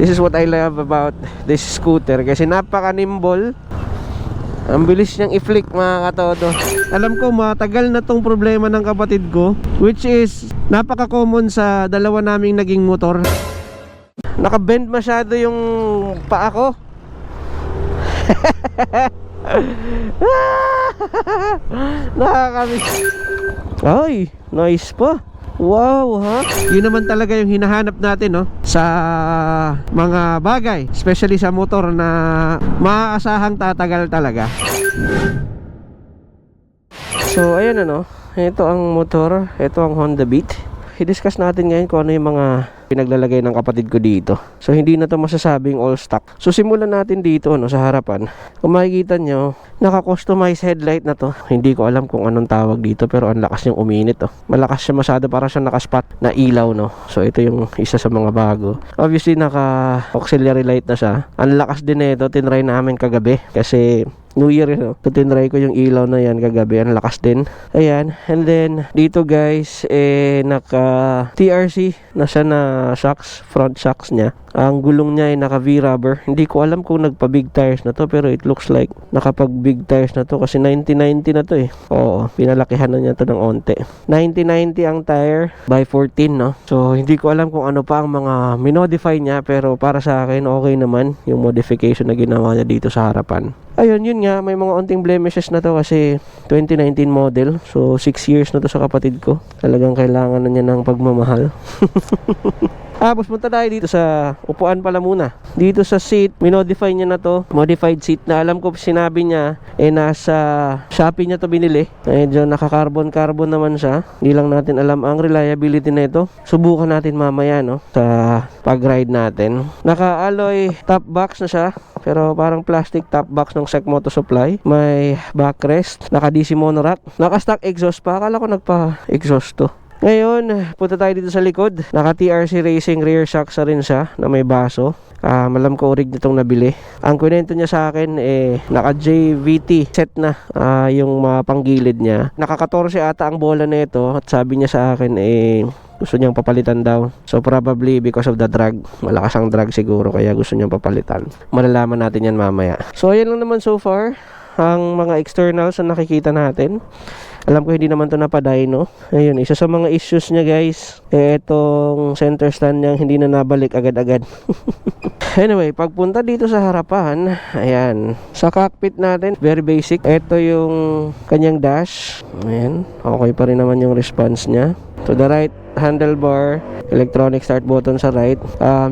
This is what I love about this scooter, kasi napaka-nimble. Ang bilis niyang i-flick, mga katodo. Alam ko matagal na tong problema ng kapatid ko, which is napaka-common sa dalawa naming naging motor. Naka-bend masyado yung paa ko. Nakakamiss. Ay, nice pa. Wow, ha? Yun naman talaga yung hinahanap natin, no? Sa mga bagay, especially sa motor na maaasahang tatagal talaga. So, ayan, ano? Ito ang motor. Ito ang Honda Beat. I-discuss natin ngayon kung ano yung mga pinaglalagay ng kapatid ko dito. So hindi na to masasabing all stock. So simulan natin dito, no, sa harapan. Kung makikita nyo, naka-customize headlight na to. Hindi ko alam kung anong tawag dito, pero ang lakas niyang uminit, oh. Malakas siya masyado, para siyang nakaspot na ilaw, no. So ito yung isa sa mga bago. Obviously naka-auxiliary light na siya. Ang lakas din nito, tinry namin kagabi kasi New Year, no? So tinry ko yung ilaw na yan kagabi. Ang lakas din. Ayan. And then dito, guys, naka TRC na siya na shocks, front shocks niya. Ang gulong niya ay naka V-rubber. Hindi ko alam kung nagpa big tires na to, pero it looks like nakapag big tires na to kasi 90-90 na to, eh. Oo, pinalakihan na niya to ng onte. 90-90 ang tire by 14, no? So hindi ko alam kung ano pa ang mga minodify niya, pero para sa akin okay naman yung modification na ginawa niya dito sa harapan. Ayun, yun nga, may mga onting blemishes na to kasi 2019 model. So 6 years na to sa kapatid ko. Talagang kailangan na niya ng pagmamahal. Tapos punta tayo dito sa upuan pala muna. Dito sa seat, minodify niya na to. Modified seat na alam ko sinabi niya, nasa Shopee niya to binili. Medyo naka-carbon naman siya. Hindi lang natin alam ang reliability na ito. Subukan natin mamaya, no, sa pag-ride natin. Naka-alloy top box na siya, pero parang plastic top box ng Sec Moto Supply. May backrest, naka-DC monorack, naka-stock exhaust pa. Akala ko nagpa-exhaust to. Ngayon, punta tayo dito sa likod. Naka-TRC Racing rear shocks na rin siya na may baso. Malam ko orig nitong nabili. Ang kwento niya sa akin, naka-JVT set na yung mga panggilid niya. Naka-14 ata ang bola na ito. At sabi niya sa akin, gusto niyang papalitan daw. So probably because of the drag. Malakas ang drag siguro, kaya gusto niyang papalitan. Malalaman natin yan mamaya. So ayan lang naman so far ang mga externals na nakikita natin. Alam ko hindi naman to napadyno. Ayun, isa sa mga issues niya, guys, itong center stand niya hindi na nabalik agad-agad. Anyway, pagpunta dito sa harapan, ayan, sa cockpit natin, very basic. Ito yung kanyang dash. Ayan, okay pa rin naman yung response niya. To the right, handlebar, electronic start button sa right.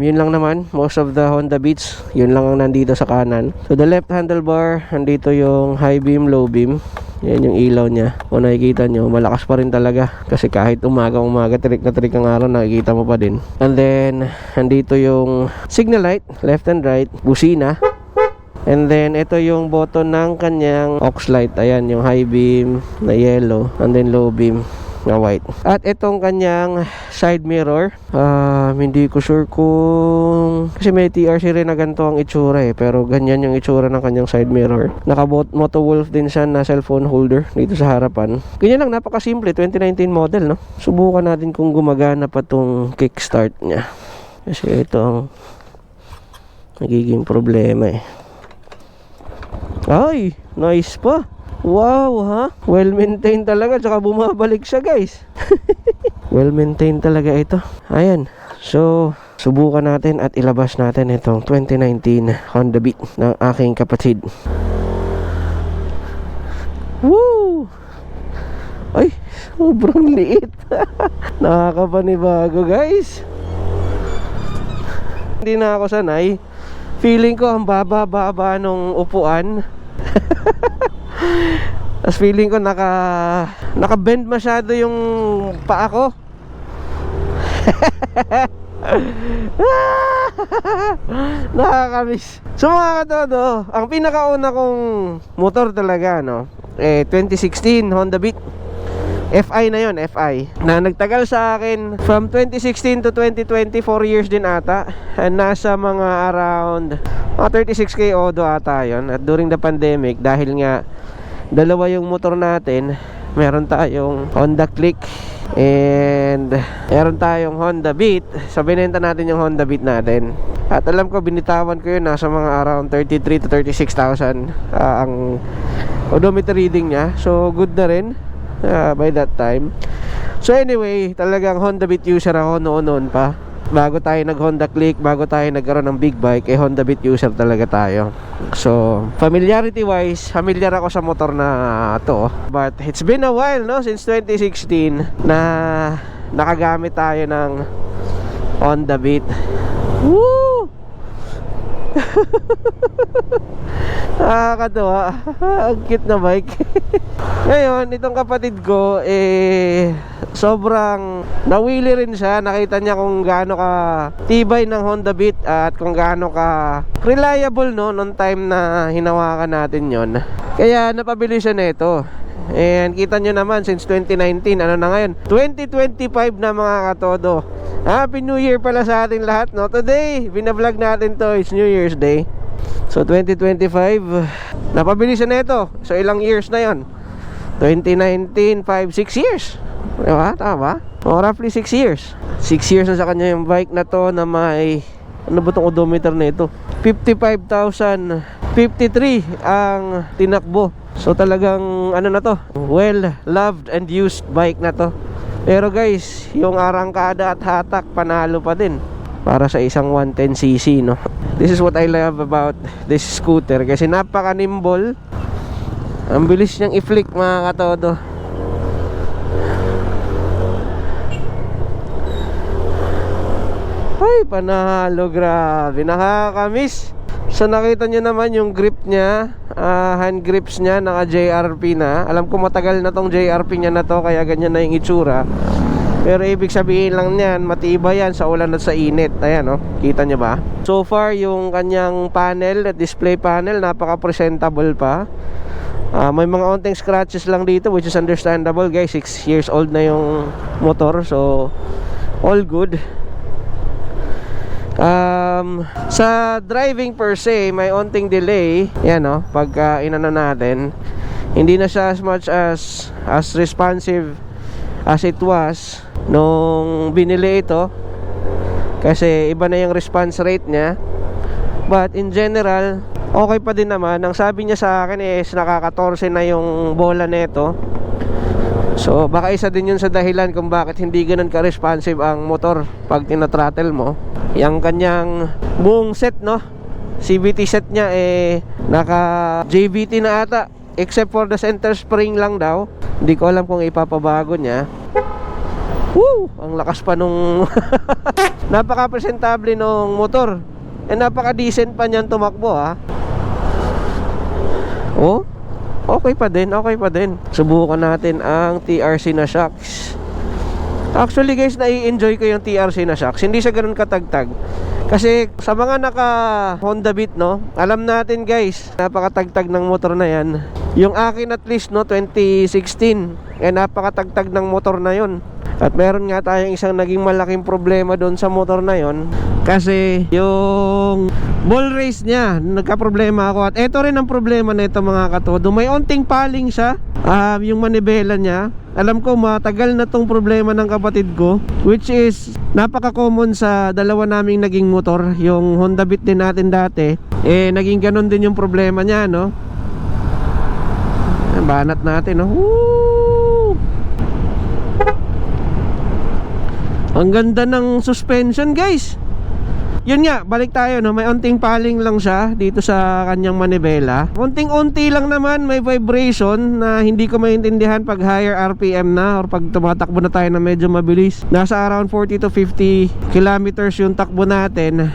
Yun lang naman, most of the Honda Beats, yun lang ang nandito sa kanan. To the left handlebar, nandito yung high beam, low beam. Yan yung ilaw niya. Kung nakikita nyo, malakas pa rin talaga. Kasi kahit umaga, trick na trick ang araw, nakikita mo pa din. And then, nandito yung signal light, left and right, busina. And then, ito yung button ng kanyang aux light. Ayan, yung high beam na yellow. And then, low beam na white. At itong kanyang side mirror, hindi ko sure kung kasi may TRC rin na ganito ang itsura, pero ganyan yung itsura ng kanyang side mirror. Naka Moto Wolf din siya na cellphone holder dito sa harapan. Ganyan lang, napakasimple, 2019 model, no? Subukan natin kung gumagana pa tong kickstart niya, kasi ito ang nagiging problema, Ay, nice pa. Wow, ha? Well-maintained talaga. Tsaka bumabalik siya, guys. Well-maintained talaga ito. Ayan. So, subukan natin at ilabas natin itong 2019 Honda Beat ng aking kapatid. Woo! Ay, sobrang liit. Nakakapanibago, guys. Hindi na ako sanay. Feeling ko ang baba-baba nung upuan. Tapos feeling ko naka-bend masyado yung paa ko. Nakakamiss. So mga katodo, ang pinakauna kong motor talaga, 2016 Honda Beat. FI na yon, FI. Na nagtagal sa akin from 2016 to 2020, 4 years din ata. And nasa mga around 36k odo ata yon. At during the pandemic, dahil nga dalawa yung motor natin, meron tayong Honda Click And meron tayong Honda Beat. So binenta natin yung Honda Beat natin. At alam ko binitawan ko yun, nasa mga around 33 to 36,000 ang odometer reading niya. So good na rin by that time. So anyway, talagang Honda Beat user ako noon pa. Bago tayo nag Honda Click, bago tayo nagkaroon ng big bike, Honda Beat user talaga tayo. So familiarity wise, familiar ako sa motor na to. But it's been a while, no, since 2016 na nakagamit tayo ng Honda Beat. Woo! Nakakatawa. Ang cute na bike. Ngayon, itong kapatid ko sobrang nawili rin siya. Nakita niya kung gaano ka tibay ng Honda Beat at kung gaano ka reliable, no, noong time na hinawakan natin yon. Kaya napabili siya nito. And kita nyo naman, since 2019, ano na ngayon, 2025 na, mga katodo. Happy New Year pala sa ating lahat, no? Today, binablog natin to, it's New Year's Day. So 2025, napabili siya nito. So ilang years na yon? 2019, 6 years. Diba? Tama? O roughly 6 years. 6 years na sa kanya yung bike na to na may, ano ba itong odometer na ito? 55,053 ang tinakbo. So talagang ano na to, well loved and used bike na to. Pero guys, yung arangkada at hatak, panalo pa din para sa isang 110cc, no? This is what I love about this scooter, kasi napaka-nimble. Ang bilis niyang i-flick, mga katodo. Ay, panalo, grabe, nakakamiss. So nakita nyo naman yung grip niya, hand grips niya, naka JRP na. Alam ko matagal na tong JRP niya na to, kaya ganyan na yung itsura. Pero ibig sabihin lang niyan, matibay yan sa ulan at sa init. Ayan, no? Kita nyo ba? So far, yung kanyang panel, display panel, napaka-presentable pa. May mga onting scratches lang dito, which is understandable, guys. 6 years old na yung motor, so all good. Sa driving per se, may onting delay. Yan, no? Pagka inano natin, hindi na siya as much as responsive as it was nung binili ito, kasi iba na yung response rate niya. But in general, okay pa din naman. Ang sabi niya sa akin is nakaka-14 na yung bola nito. So baka isa din yun sa dahilan kung bakit hindi ganun ka-responsive ang motor pag tina-throttle mo. Yung kanyang buong set, no, CVT set niya naka JVT na ata, except for the center spring lang daw. Hindi ko alam kung ipapabago niya. Woo! Ang lakas pa nung napaka-presentable nung motor. Napaka-decent pa niyan tumakbo, ha. Oh, okay pa din, okay pa din. Subukan natin ang TRC na shocks. Actually guys, nai-enjoy ko yung TRC na shocks. Hindi siya ganun katagtag. Kasi sa mga naka Honda Beat, no, alam natin guys, napakatagtag ng motor na yan. Yung akin at least, no, 2016, napakatagtag ng motor na yon. At meron nga tayong isang naging malaking problema doon sa motor na yon, kasi yung ball race niya, nagka-problema ako. At ito rin ang problema na ito, mga katodo. May onting paling siya, yung manibela niya. Alam ko matagal na tong problema ng kapatid ko, which is napaka-common sa dalawa naming naging motor. Yung Honda Beat din natin dati, naging ganun din yung problema niya, no? Banat natin, no? Woo! Ang ganda ng suspension, guys. Yun nga, balik tayo, no? May onting paling lang siya dito sa kanyang manibela. Unting-unti lang naman may vibration na hindi ko maintindihan pag higher RPM na, or pag tumatakbo na tayo na medyo mabilis. Nasa around 40 to 50 kilometers yung takbo natin.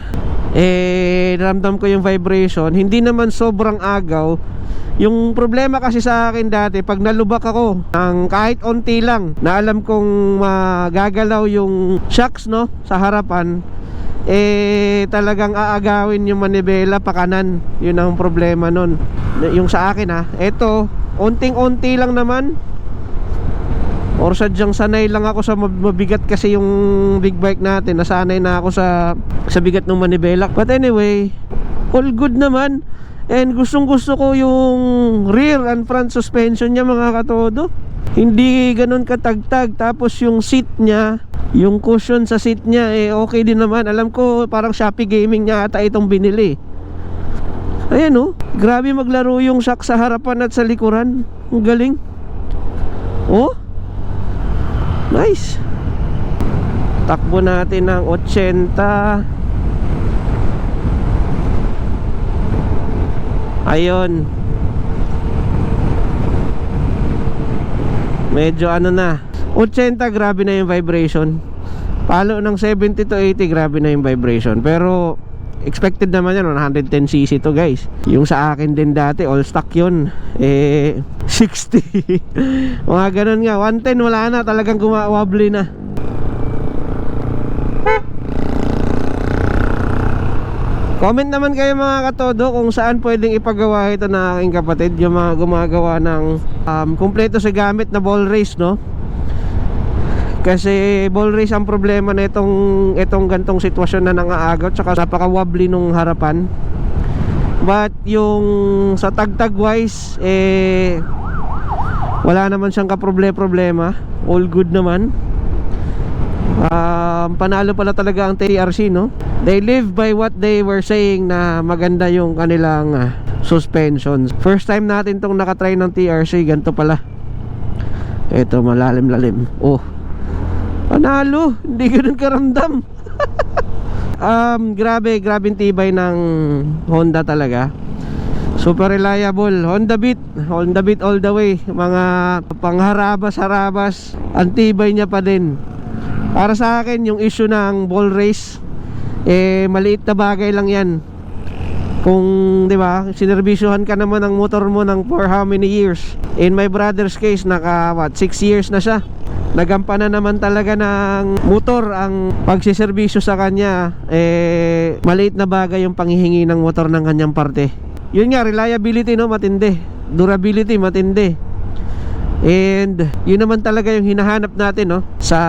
Ramdam ko yung vibration. Hindi naman sobrang agaw. Yung problema kasi sa akin dati, pag nalubak ako ng kahit onti lang, na alam kong magagalaw yung shocks, no, sa harapan, talagang aagawin yung manibela pa kanan. Yun ang problema nun. Yung sa akin, ha, eto, onting-onti lang naman, or sadyang sanay lang ako sa mabigat, kasi yung big bike natin, nasanay na ako sa bigat ng manibela. But anyway, all good naman. And gustong gusto ko yung rear and front suspension niya, mga katodo. Hindi ganun katagtag. Tapos yung seat niya, yung cushion sa seat niya okay din naman. Alam ko parang Shopee Gaming niya ata itong binili. Ayan oh, grabe maglaro yung shock sa harapan at sa likuran. Ang galing. Oh, nice. Takbo natin ng 80. Ayun. Medyo ano na 80, grabe na yung vibration. Palo ng 70 to 80, grabe na yung vibration. Pero expected naman yan, 110cc to guys. Yung sa akin din dati, all stock yun 60. Mga ganun nga, 110 wala na, talagang wobbly na. Comment naman kayo mga katodo kung saan pwedeng ipagawa ito na aking kapatid. Yung mga gumagawa ng kumpleto sa gamit na ball race, no? Kasi ball race ang problema na itong gantong sitwasyon na nangaagaw, tsaka napaka wobbly nung harapan. But yung sa tagtag wise wala naman siyang kaproblema. All good naman. Panalo pala talaga ang TRC, no? They live by what they were saying, na maganda yung kanilang suspensions. First time natin tong nakatry ng TRC. Ganito pala. Ito malalim-lalim. Oh, panalo. Hindi ganun karamdam. Grabe tibay ng Honda talaga. Super reliable. Honda Beat all the way. Mga pangharabas-harabas, ang tibay niya pa din. Para sa akin, yung issue ng ball race, maliit na bagay lang yan. Kung, di ba, sinerbisyuhan ka naman ng motor mo ng for how many years. In my brother's case, 6 years na siya. Nagampanan naman talaga ng motor ang pagsiservisyo sa kanya. Maliit na bagay yung panghihingi ng motor ng kanyang parte. Yun nga, reliability, no, matindi. Durability, matindi. And yun naman talaga yung hinahanap natin, no, sa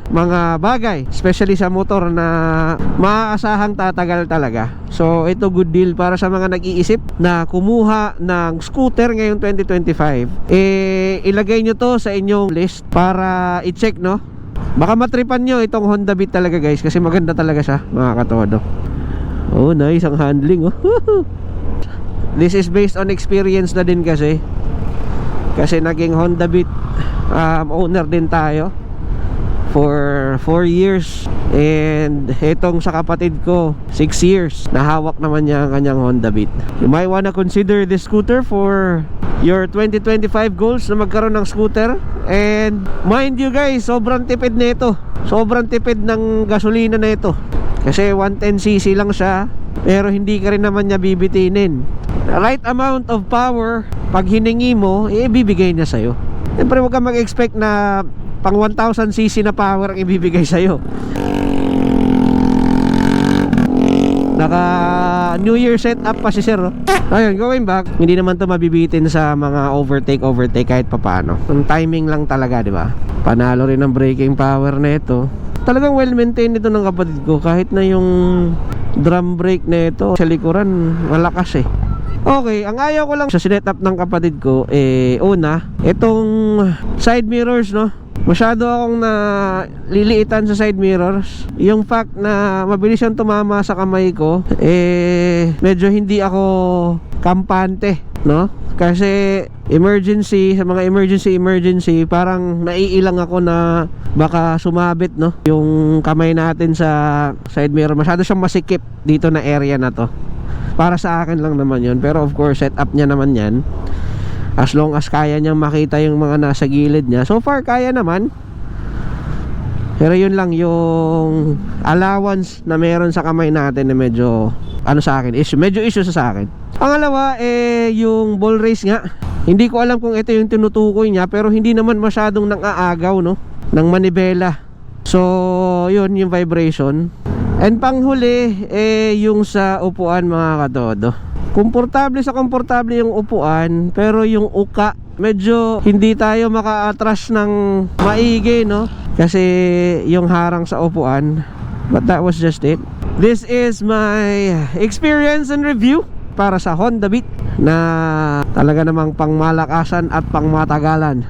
mga bagay, especially sa motor na maaasahang tatagal talaga. So ito good deal para sa mga nag-iisip na kumuha ng scooter ngayong 2025. Ilagay nyo to sa inyong list para i-check, no. Baka matripan nyo itong Honda Beat talaga guys, kasi maganda talaga siya mga katodo. Oh nice ang handling, oh. This is based on experience na din kasi naging Honda Beat owner din tayo for 4 years. And itong sa kapatid ko 6 years. Nahawak naman niya ang kanyang Honda Beat. You might wanna consider this scooter for your 2025 goals na magkaroon ng scooter. And mind you guys, sobrang tipid na ito. Sobrang tipid ng gasolina na ito. Kasi 110cc lang siya, pero hindi ka rin naman niya bibitinin. The right amount of power, pag hiningi mo, ibibigay niya sa'yo. Siyempre huwag kang mag-expect na pang 1000cc na power ang ibibigay sa'yo. Naka New Year setup pa si sir, no? Ayun, going back, hindi naman to mabibitin sa mga overtake kahit papano. Ang timing lang talaga, di ba? Panalo rin ang braking power na ito. Talagang well maintained ito ng kapatid ko. Kahit na yung drum brake na ito sa likuran, malakas eh. Okay, ang ayaw ko lang sa sinet-up ng kapatid ko, una, itong side mirrors, no? Masyado akong naliliitan sa side mirrors. Yung fact na mabilis siyang tumama sa kamay ko, medyo hindi ako kampante, no? Kasi sa mga emergency, parang naiilang ako na baka sumabit, no? Yung kamay natin sa side mirror, masyado siyang masikip dito na area na to. Para sa akin lang naman yun. Pero of course, set up niya naman yan. As long as kaya niyang makita yung mga nasa gilid niya. So far, kaya naman. Pero yun lang yung allowance na meron sa kamay natin na medyo, sa akin, medyo issue sa akin. Pangalawa, yung ball race nga. Hindi ko alam kung ito yung tinutukoy niya, pero hindi naman masyadong nang-aagaw, no? Ng manibela. So, yun yung vibration. And panghuli, yung sa upuan mga katodo. Komportable yung upuan, pero yung uka, medyo hindi tayo maka-atras ng maigi, no? Kasi yung harang sa upuan. But that was just it. This is my experience and review para sa Honda Beat na talaga namang pangmalakasan at pangmatagalan.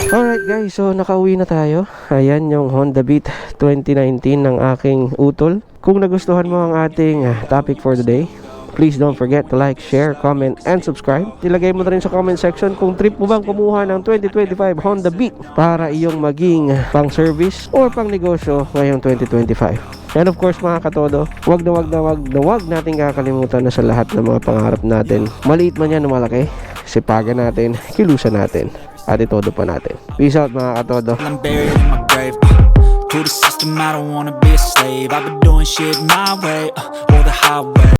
Alright guys, so nakauwi na tayo. Ayan yung Honda Beat 2019 ng aking utol. Kung nagustuhan mo ang ating topic for the day, please don't forget to like, share, comment, and subscribe. Ilagay mo na rin sa comment section kung trip mo bang kumuha ng 2025 Honda Beat para iyong maging pang service or pang negosyo ngayong 2025. And of course mga katodo, wag na natin kakalimutan na sa lahat ng mga pangarap natin, maliit man yan o malaki, sipagan natin, kilusan natin, at itodo pa natin. Peace out mga katodo. I'm buried in my grave. To the system, I don't wanna be a slave. I've been doing shit my way, or the highway.